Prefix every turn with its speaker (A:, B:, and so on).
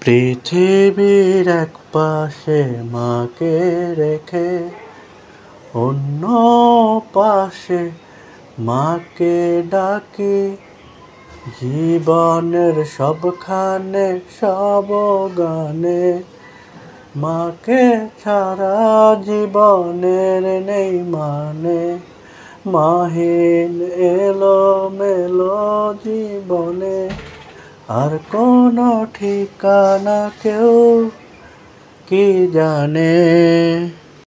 A: পৃথিবীর এক পাশে মাকে রেখে অন্য পাশে মাকে ডাকি, জীবনের সবখানে সব গানে মাকে ছাড়া জীবনের নেই মানে। মাহিন এলোমেলো জীবনে আর কোনো ঠিকানা কেউ কি জানে।